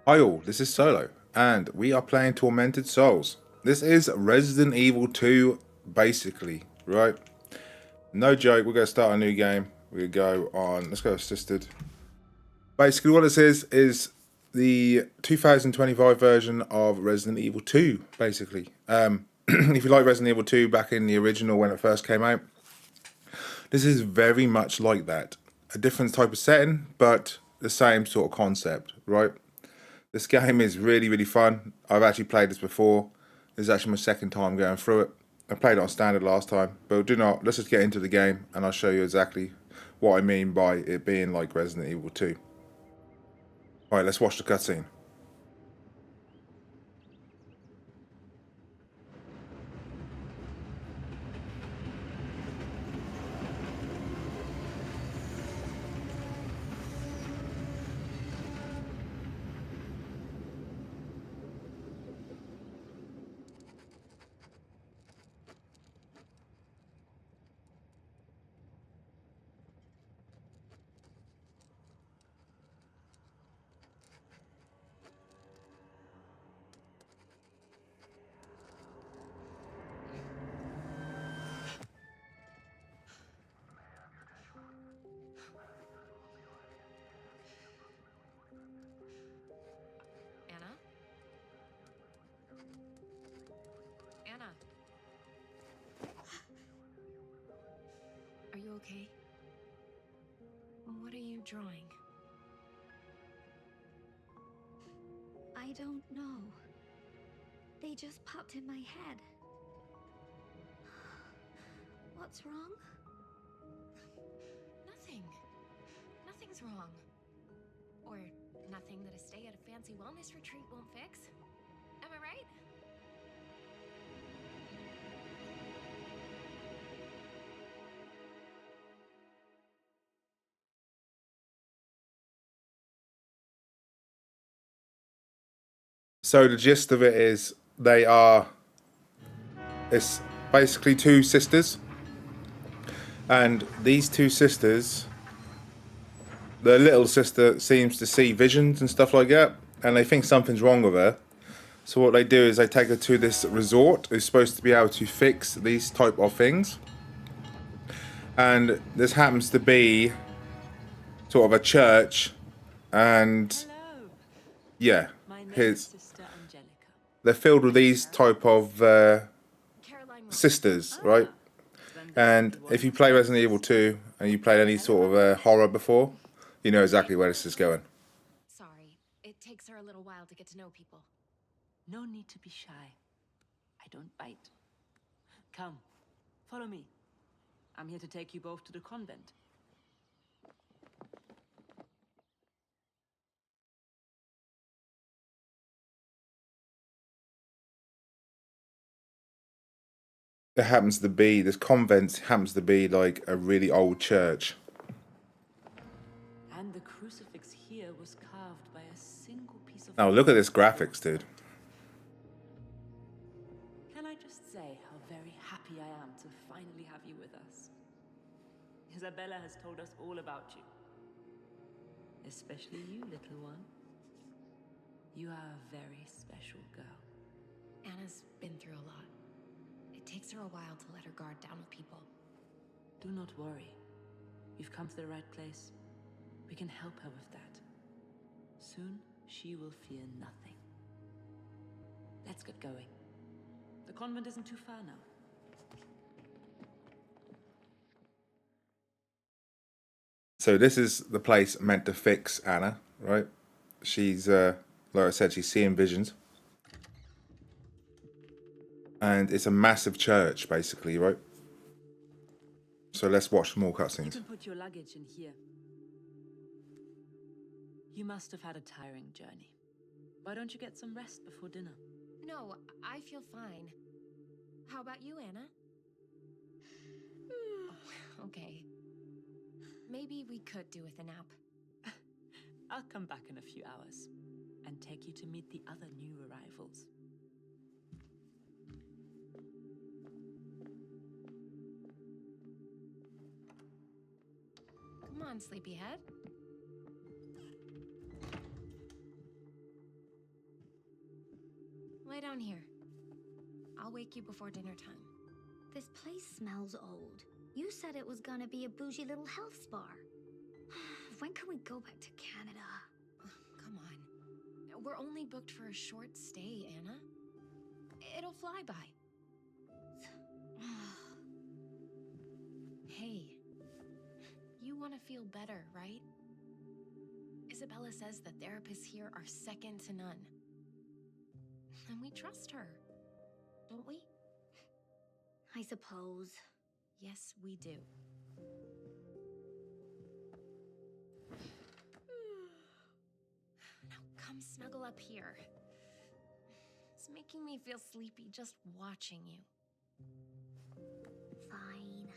Hi all, this is Solo, and we are playing Tormented Souls. This is Resident Evil 2, basically, right? No joke, we're going to start a new game. We're going to go on, let's go assisted. Basically what this is the 2025 version of Resident Evil 2, basically. If you like Resident Evil 2 back in the original when it first came out, this is very much like that. A different type of setting, but the same sort of concept, right? This game is really, really fun. I've actually played this before. This is actually my second time going through it. I played it on standard last time, but do not. Let's just get into the game and I'll show you exactly what I mean by it being like Resident Evil 2. Alright, let's watch the cutscene. Anna? Anna? Are you okay? What are you drawing? I don't know. They just popped in my head. What's wrong? Nothing. Nothing's wrong. Or nothing that a stay at a fancy wellness retreat won't fix. Am I right? So the gist of it is it's basically two sisters, and these two sisters, the little sister seems to see visions and stuff like that, and they think something's wrong with her. So what they do is they take her to this resort who's supposed to be able to fix these type of things. And this happens to be sort of a church, and Hello, yeah, my name is his Sister Angelica. they're filled with these type of Caroline Wilson. sisters, right? And if you play Resident Evil 2 and you played any sort of horror before, you know exactly where this is going. Sorry. It takes her a little while to get to know people. No need to be shy. I don't bite. Come, follow me. I'm here to take you both to the convent. This convent happens to be like a really old church. And the crucifix here was carved by a single piece of... Now look at this graphics, dude. Can I just say how very happy I am to finally have you with us? Isabella has told us all about you. Especially you, little one. You are a very special girl. Anna's been through a lot. It takes her a while to let her guard down with people. Do not worry. You've come to the right place. We can help her with that. Soon, she will fear nothing. Let's get going. The convent isn't too far now. So this is the place meant to fix Anna, right? She's like I said, she's seeing visions. And it's a massive church, basically, right? So let's watch more You cutscenes. can put your luggage in here. You must have had a tiring journey. Why don't you get some rest before dinner? No, I feel fine. How about you, Anna? Okay. Maybe we could do with a nap. I'll come back in a few hours and take you to meet the other new arrivals. Come on, sleepyhead. lie down here. I'll wake you before dinner time. This place smells old. You said it was gonna be a bougie little health spa. When can we go back to Canada? Come on. We're only booked for a short stay, Anna. It'll fly by. Hey, you want to feel better, right? Isabella says the therapists here are second to none. And we trust her, don't we? I suppose. Yes, we do. Now come snuggle up here. It's making me feel sleepy just watching you. Fine.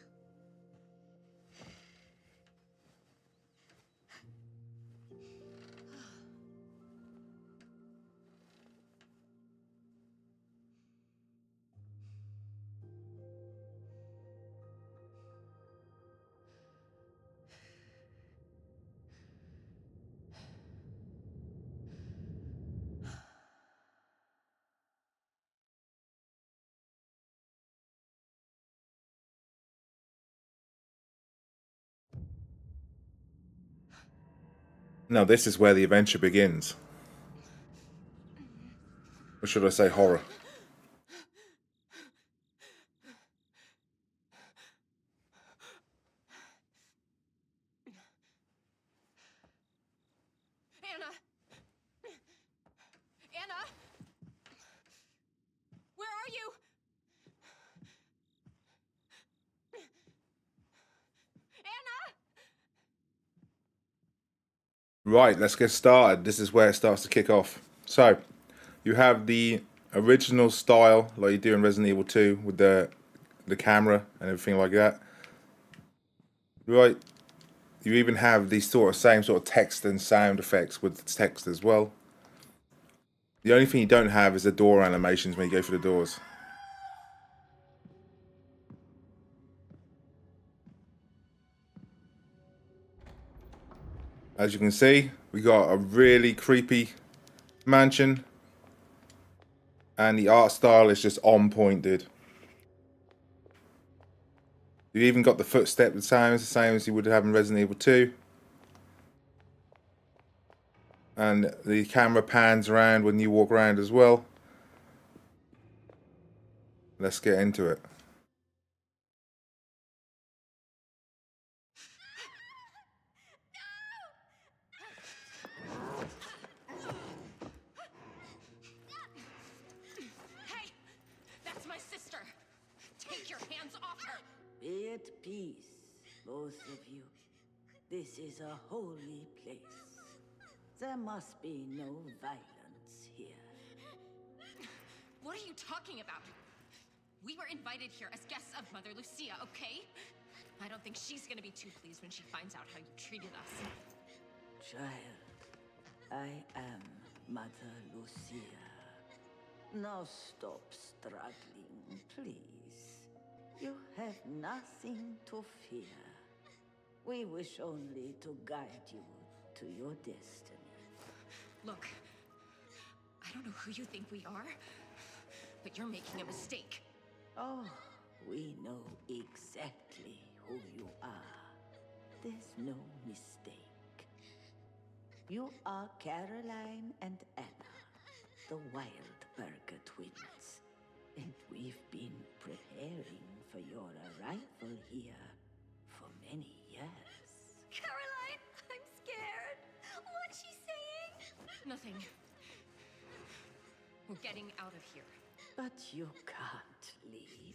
Now this is where the adventure begins. Or should I say horror? Anna! Anna! Where are you? Anna! Right, let's get started. This is where it starts to kick off. So, you have the original style, like you do in Resident Evil 2, with the camera and everything like that. Right, you even have these same sort of text and sound effects with text as well. The only thing you don't have is the door animations when you go through the doors. As you can see, we got a really creepy mansion. And the art style is just on point, dude. You even got the footstep sounds, the same as you would have in Resident Evil 2. And the camera pans around when you walk around as well. Let's get into it. Hey! That's my sister! Take your hands off her! Be at peace, both of you. This is a holy place. There must be no violence here. What are you talking about? We were invited here as guests of Mother Lucia, okay? I don't think she's gonna be too pleased when she finds out how you treated us. Child, I am Mother Lucia. Now stop struggling, please. You have nothing to fear. We wish only to guide you to your destiny. Look, I don't know who you think we are, but you're making a mistake. Oh, we know exactly who you are. There's no mistake. You are Caroline and Anna, the Wildberger twins. And we've been preparing for your arrival here for many years. Caroline, I'm scared. What's she saying? Nothing. We're getting out of here. But you can't leave.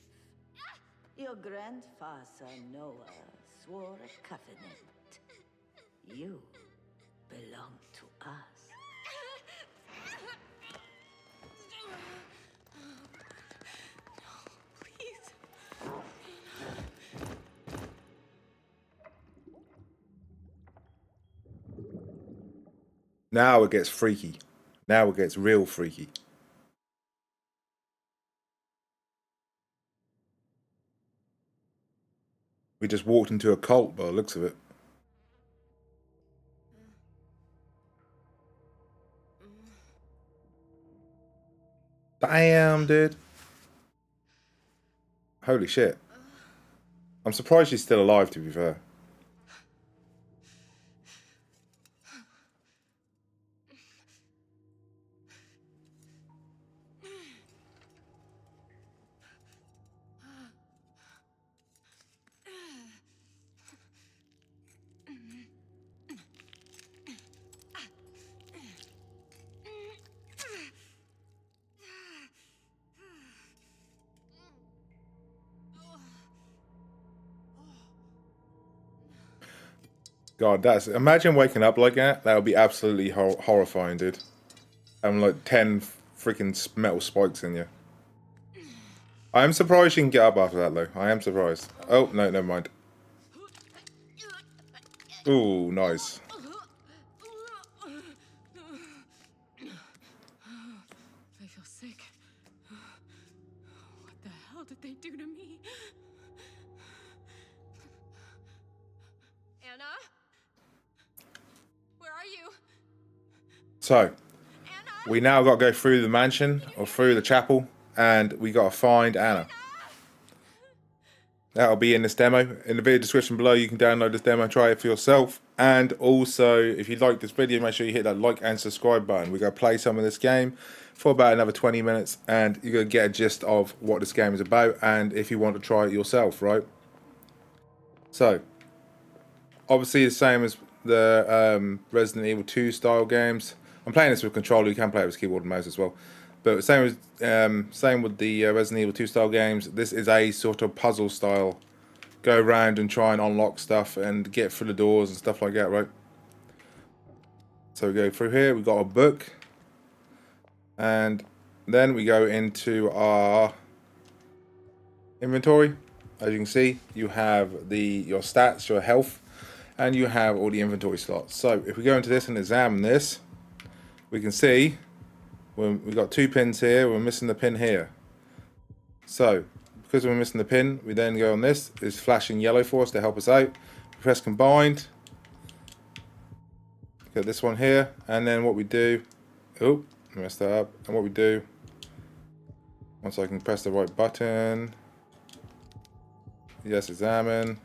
Your grandfather Noah swore a covenant. You belong to us. Please. Now it gets freaky. Now it gets real freaky. We just walked into a cult by the looks of it. Damn, dude. Holy shit. I'm surprised she's still alive, to be fair. God, that's... Imagine waking up like that. That would be absolutely horrifying, dude. Having like 10 freaking metal spikes in you. I am surprised you can get up after that, though. I am surprised. Oh, no, never mind. Ooh, nice. I feel sick. What the hell did they do to me? Anna? Where are you? So, we now got to go through the mansion, or through the chapel, and we got to find Anna. That'll be in this demo. In the video description below, you can download this demo and try it for yourself. And also, if you like this video, make sure you hit that like and subscribe button. We're going to play some of this game for about another 20 minutes, and you're going to get a gist of what this game is about, and if you want to try it yourself, right? So, obviously the same as the Resident Evil 2 style games. I'm playing this with controller. You can play it with keyboard and mouse as well. But same with the Resident Evil 2 style games. This is a sort of puzzle style. Go around and try and unlock stuff and get through the doors and stuff like that, right? So we go through here. We got a book, and then we go into our inventory. As you can see, you have your stats, your health, and you have all the inventory slots. So if we go into this and examine this, we can see we've got 2 pins here. We're missing the pin here. So because we're missing the pin, we then go on this. It's flashing yellow for us to help us out. Press combined. Get this one here, and then what we do, oh, I messed that up. And what we do, once I can press the right button, yes, examine,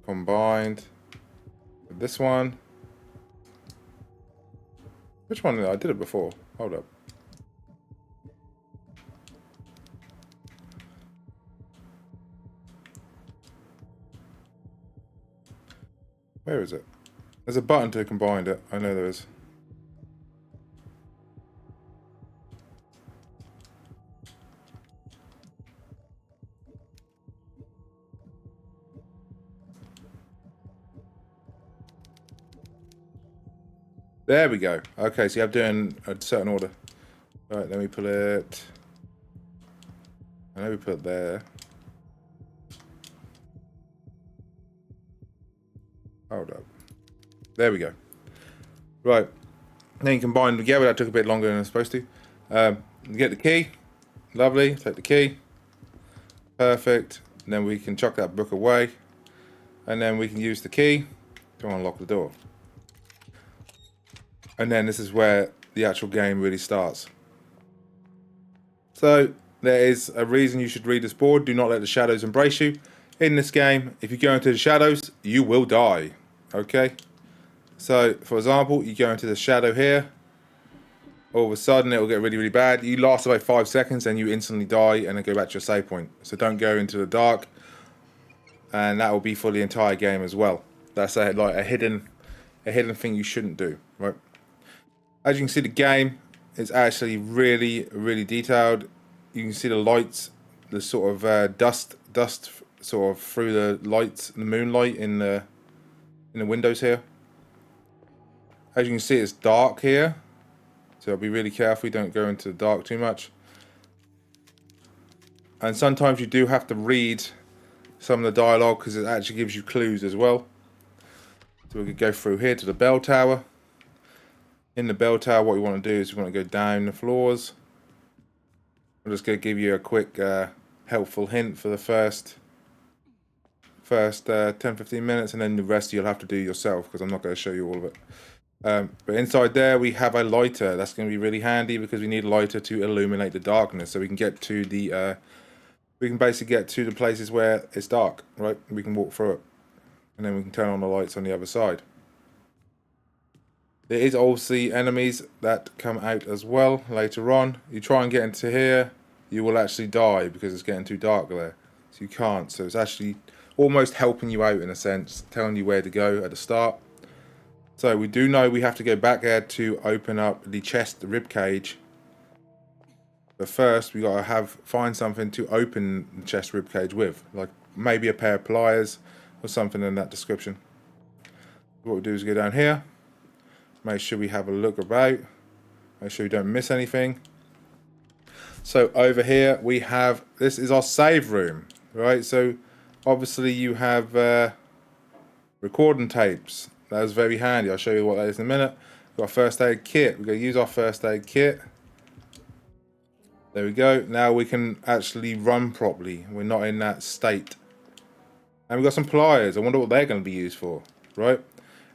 combined. This one. Which one? I did it before. Hold up. Where is it? There's a button to combine it. I know there is. There we go. Okay, so you have to do it in a certain order. Right, let me put it... I know we put it there. Hold up. There we go. Right. Then you combine them together. That took a bit longer than I was supposed to. Get the key. Lovely. Take the key. Perfect. And then we can chuck that book away. And then we can use the key to unlock the door. And then this is where the actual game really starts. So, there is a reason you should read this board. Do not let the shadows embrace you. In this game, if you go into the shadows, you will die. Okay? So, for example, you go into the shadow here. All of a sudden, it will get really, really bad. You last about 5 seconds and you instantly die and then go back to your save point. So don't go into the dark. And that will be for the entire game as well. That's a hidden thing you shouldn't do, right? As you can see, the game is actually really, really detailed. You can see the lights, the sort of dust sort of through the lights, the moonlight in the windows here. As you can see, it's dark here, so be really careful you don't go into the dark too much. And sometimes you do have to read some of the dialogue because it actually gives you clues as well. So we could go through here to the bell tower. In the bell tower, what we want to do is we want to go down the floors. I'm just going to give you a quick helpful hint for the first 10-15 minutes, and then the rest you'll have to do yourself because I'm not going to show you all of it. But inside there we have a lighter. That's going to be really handy because we need a lighter to illuminate the darkness, so we can get to the we can basically get to the places where it's dark, right? We can walk through it, and then we can turn on the lights on the other side. There is obviously enemies that come out as well later on. You try and get into here, you will actually die because it's getting too dark there, so you can't. So it's actually almost helping you out in a sense, telling you where to go at the start. So we do know we have to go back there to open up the chest, the rib cage. But first we gotta find something to open the chest rib cage with, like maybe a pair of pliers or something in that description. What we do is go down here, make sure we have a look about, make sure we don't miss anything. So over here we have, this is our save room, right? So obviously you have recording tapes. That was very handy. I'll show you what that is in a minute. We've got a first aid kit. We're going to use our first aid kit. There we go. Now we can actually run properly. We're not in that state. And we've got some pliers. I wonder what they're going to be used for, right?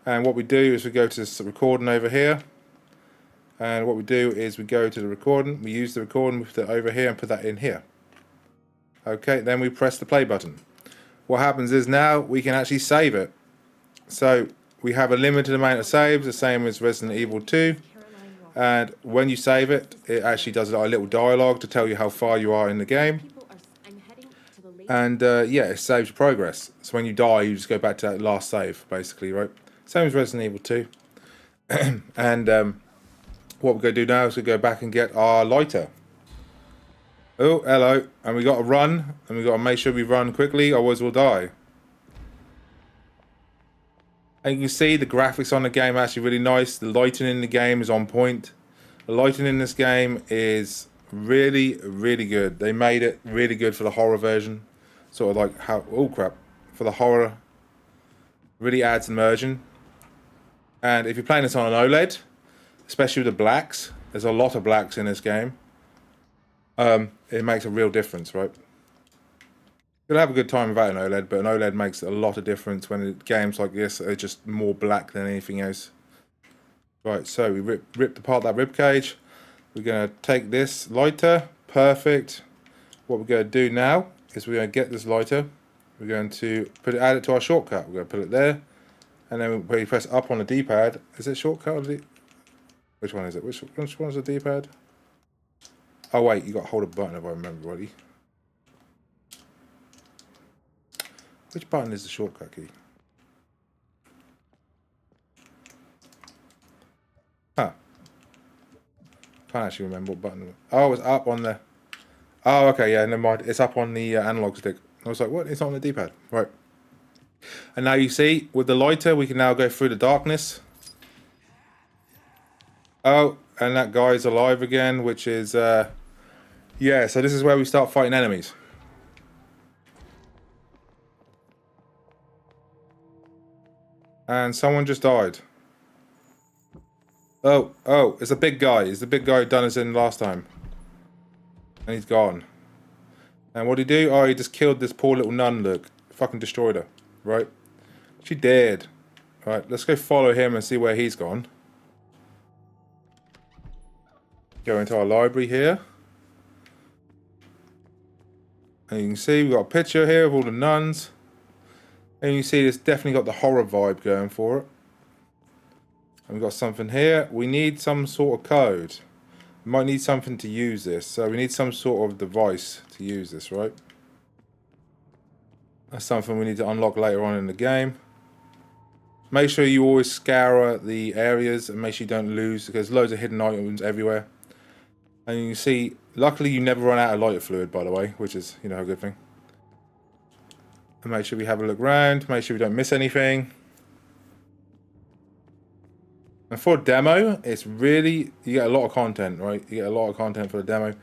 And what we do is we go to this recording over here. And what we do is we go to the recording. We use the recording, we put it over here and put that in here. Okay, then we press the play button. What happens is now we can actually save it. So we have a limited amount of saves, the same as Resident Evil 2. And when you save it, it actually does a little dialogue to tell you how far you are in the game. And yeah, it saves your progress. So when you die, you just go back to that last save, basically, right? Same as Resident Evil 2. And what we're going to do now is we go back and get our lighter. Oh, hello. And we got to run, and we got to make sure we run quickly, otherwise we'll die. And you can see the graphics on the game are actually really nice. The lighting in the game is on point. The lighting in this game is really, really good. They made it really good for the horror version. Sort of like how, oh crap, for the horror. Really adds immersion. And if you're playing this on an OLED, especially with the blacks, there's a lot of blacks in this game. It makes a real difference, right? You'll have a good time without an OLED, but an OLED makes a lot of difference when games like this are just more black than anything else. Right, so we ripped apart that rib cage. We're going to take this lighter. Perfect. What we're going to do now is we're going to get this lighter. We're going to add it to our shortcut. We're going to put it there. And then when you press up on the D-pad, is it shortcut or which one is it? Which one's the D-pad? Oh wait, you got to hold a button if I remember rightly. Which button is the shortcut key? Huh. Can't actually remember what button. Oh, it's up on the... Oh, okay, yeah, never mind. It's up on the analog stick. I was like, what? It's not on the D-pad. Right. And now you see, with the lighter, we can now go through the darkness. Oh, and that guy's alive again, which is... yeah, so this is where we start fighting enemies. And someone just died. Oh, it's a big guy. It's the big guy who done us in last time. And he's gone. And what did he do? Oh, he just killed this poor little nun, look. Fucking destroyed her. Right? She did. Right, let's go follow him and see where he's gone. Go into our library here. And you can see we've got a picture here of all the nuns. And you see it's definitely got the horror vibe going for it. And we've got something here. We need some sort of code. We might need something to use this. So we need some sort of device to use this, right? That's something we need to unlock later on in the game. Make sure you always scour the areas and make sure you don't lose, because there's loads of hidden items everywhere. And you can see, luckily you never run out of lighter fluid, by the way, which is, you know, a good thing. And make sure we have a look around, make sure we don't miss anything. And for a demo, it's really, you get a lot of content, right? You get a lot of content for the demo.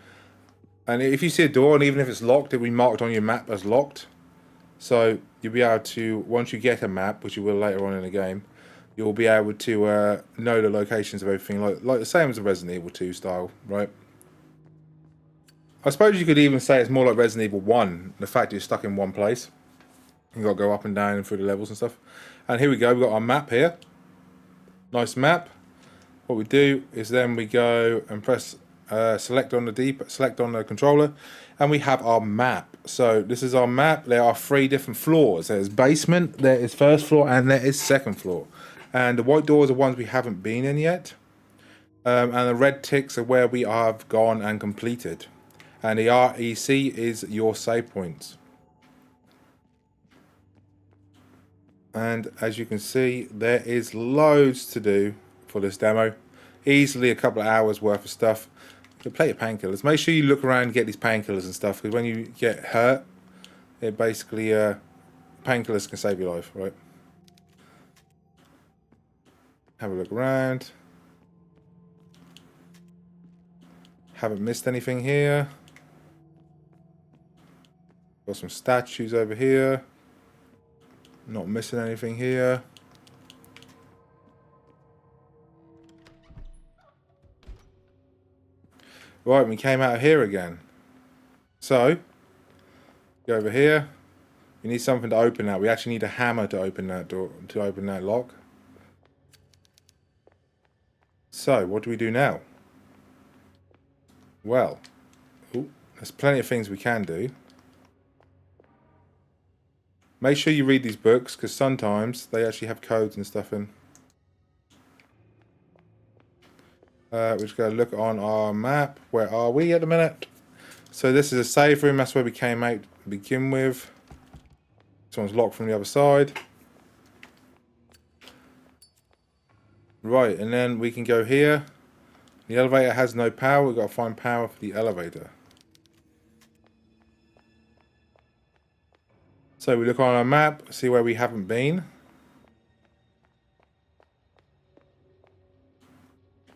And if you see a door, and even if it's locked, it'll be marked on your map as locked. So you'll be able to, once you get a map, which you will later on in the game, you'll be able to know the locations of everything, like the same as the Resident Evil 2 style, right? I suppose you could even say it's more like Resident Evil 1, the fact you're stuck in one place. You've got to go up and down and through the levels and stuff. And here we go, we've got our map here. Nice map. What we do is then we go and press select on the controller, and we have our map. So this is our map. There are 3 different floors. There's basement, there is first floor, and there is second floor. And the white doors are ones we haven't been in yet. And the red ticks are where we have gone and completed. And the REC is your save points. And as you can see, there is loads to do for this demo. Easily a couple of hours worth of stuff. But play your painkillers. Make sure you look around and get these painkillers and stuff, because when you get hurt, it basically painkillers can save your life, right? Have a look around. Haven't missed anything here. Got some statues over here. Not missing anything here. Right, we came out of here again. So, go over here. We need something to open that. We actually need a hammer to open that door, to open that lock. So, what do we do now? Well, there's plenty of things we can do. Make sure you read these books, because sometimes they actually have codes and stuff in. We're just going to look on our map. Where are we at the minute? So this is a save room. That's where we came out to begin with. This one's locked from the other side. Right, and then we can go here. The elevator has no power. We've got to find power for the elevator. So we look on our map, see where we haven't been.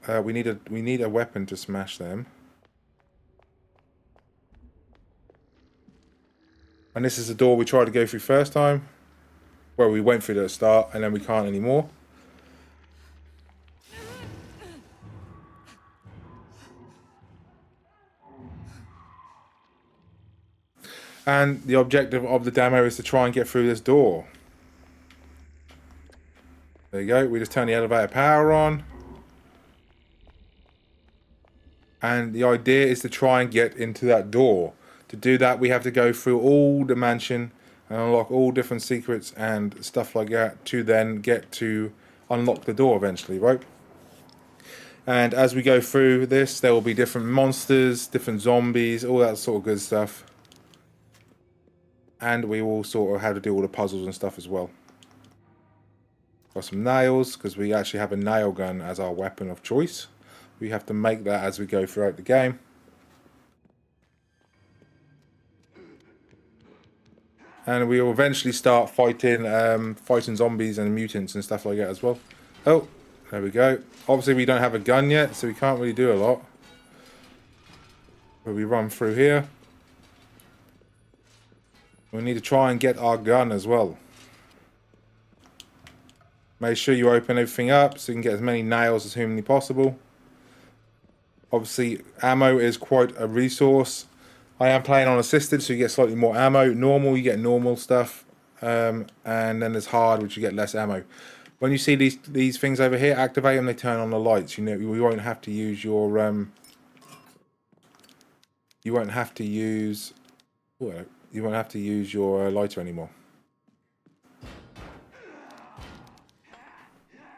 We need a weapon to smash them. And this is the door we tried to go through first time. Well, we went through at the start and then we can't anymore. And the objective of the demo is to try and get through this door. There you go. We just turn the elevator power on. And the idea is to try and get into that door. To do that, we have to go through all the mansion and unlock all different secrets and stuff like that to then get to unlock the door eventually, right? And as we go through this, there will be different monsters, different zombies, all that sort of good stuff. And we will sort of have to do all the puzzles and stuff as well. Got some nails, because we actually have a nail gun as our weapon of choice. We have to make that as we go throughout the game. And we will eventually start fighting zombies and mutants and stuff like that as well. Oh, there we go. Obviously we don't have a gun yet, so we can't really do a lot. But we run through here. We need to try and get our gun as well. Make sure you open everything up so you can get as many nails as humanly possible. Obviously, ammo is quite a resource. I am playing on assisted, so you get slightly more ammo. Normal, you get normal stuff. And then there's hard, which you get less ammo. When you see these things over here, activate them, they turn on the lights. You know, we won't have to use your... you won't have to use... Well, you won't have to use your lighter anymore.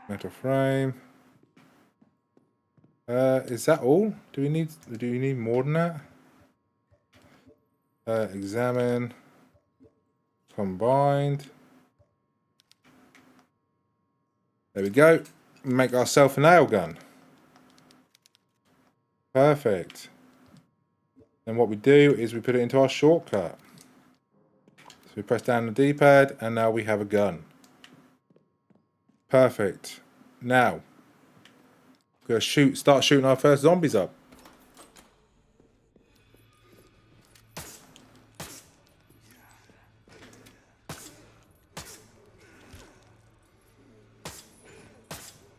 Metal frame. Is that all? Do we need more than that? Examine. Combined. There we go. Make ourselves a nail gun. Perfect. Then what we do is we put it into our shortcut. So we press down the D-pad and now we have a gun. Perfect. Now, we're going to start shooting our first zombies up.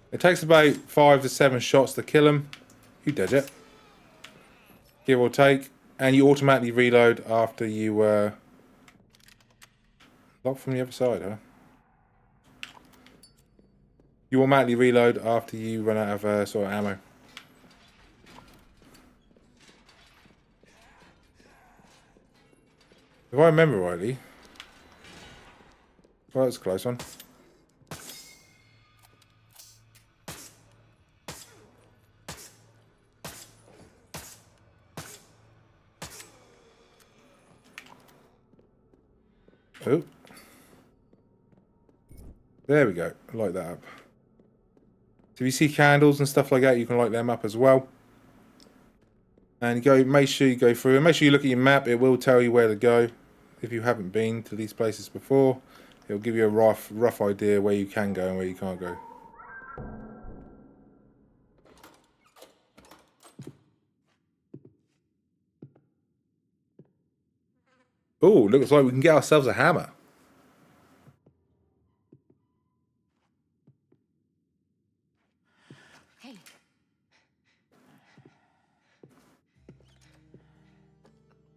It takes about 5 to 7 shots to kill them. You did it. Give or take. And you automatically reload after you lock from the other side, huh? You automatically reload after you run out of sort of ammo. If I remember rightly. Well, that's a close one. Oh. There we go. Light that up. So if you see candles and stuff like that, you can light them up as well. And make sure you go through and make sure you look at your map. It will tell you where to go. If you haven't been to these places before, it'll give you a rough idea where you can go and where you can't go. Oh, looks like we can get ourselves a hammer. Hey.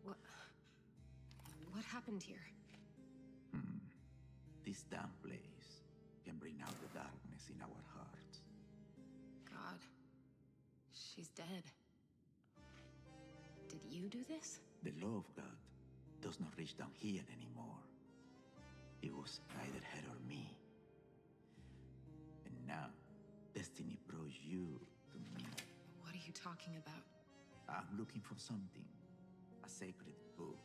What happened here? This damn place can bring out the darkness in our hearts. God. She's dead. Did you do this? The law of God does not reach down here anymore. It was either her or me. And now, destiny brought you to me. What are you talking about? I'm looking for something. A sacred book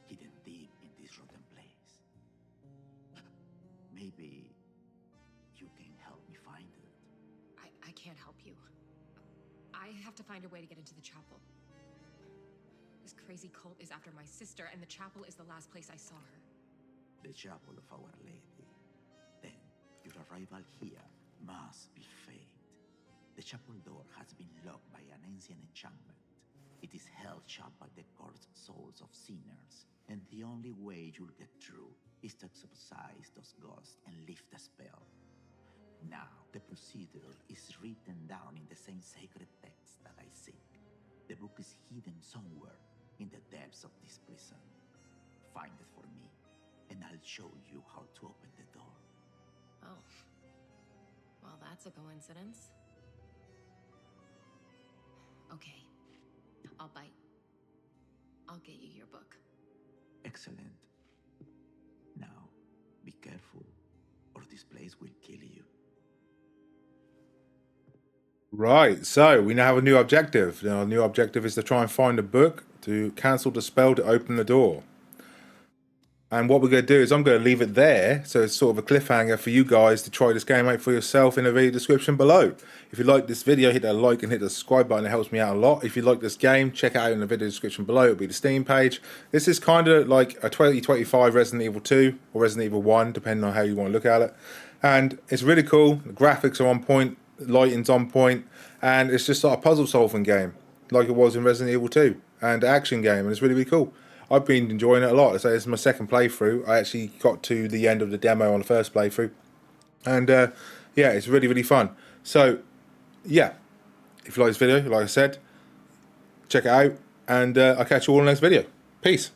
hidden deep in this rotten place. Maybe you can help me find it. I can't help you. I have to find a way to get into the chapel. This crazy cult is after my sister, and the chapel is the last place I saw her. The chapel of Our Lady. Then, your arrival here must be fate. The chapel door has been locked by an ancient enchantment. It is held shut by the cursed souls of sinners, and the only way you'll get through is to exorcise those ghosts and lift the spell. Now, the procedure is written down in the same sacred text that I seek. The book is hidden somewhere in the depths of this prison. Find it for me, and I'll show you how to open the door. Oh. Well, that's a coincidence. Okay. I'll bite. I'll get you your book. Excellent. Now, be careful, or this place will kill you. Right, so we now have a new objective. Now, our new objective is to try and find a book to cancel the spell to open the door. And what we're going to do is I'm going to leave it there, so it's sort of a cliffhanger for you guys to try this game out for yourself in the video description below. If you like this video, hit that like and hit the subscribe button. It helps me out a lot. If you like this game, check it out in the video description below. It'll be the Steam page. This is kind of like a 2025 Resident Evil 2 or Resident Evil 1, depending on how you want to look at it. And it's really cool. The graphics are on point, lighting's on point, and it's just like a puzzle solving game, like it was in Resident Evil 2, and action game, and it's really, really cool. I've been enjoying it a lot. So this is my second playthrough. I actually got to the end of the demo on the first playthrough. And yeah, it's really, really fun. So yeah, if you like this video, like I said, check it out. And I'll catch you all in the next video. Peace.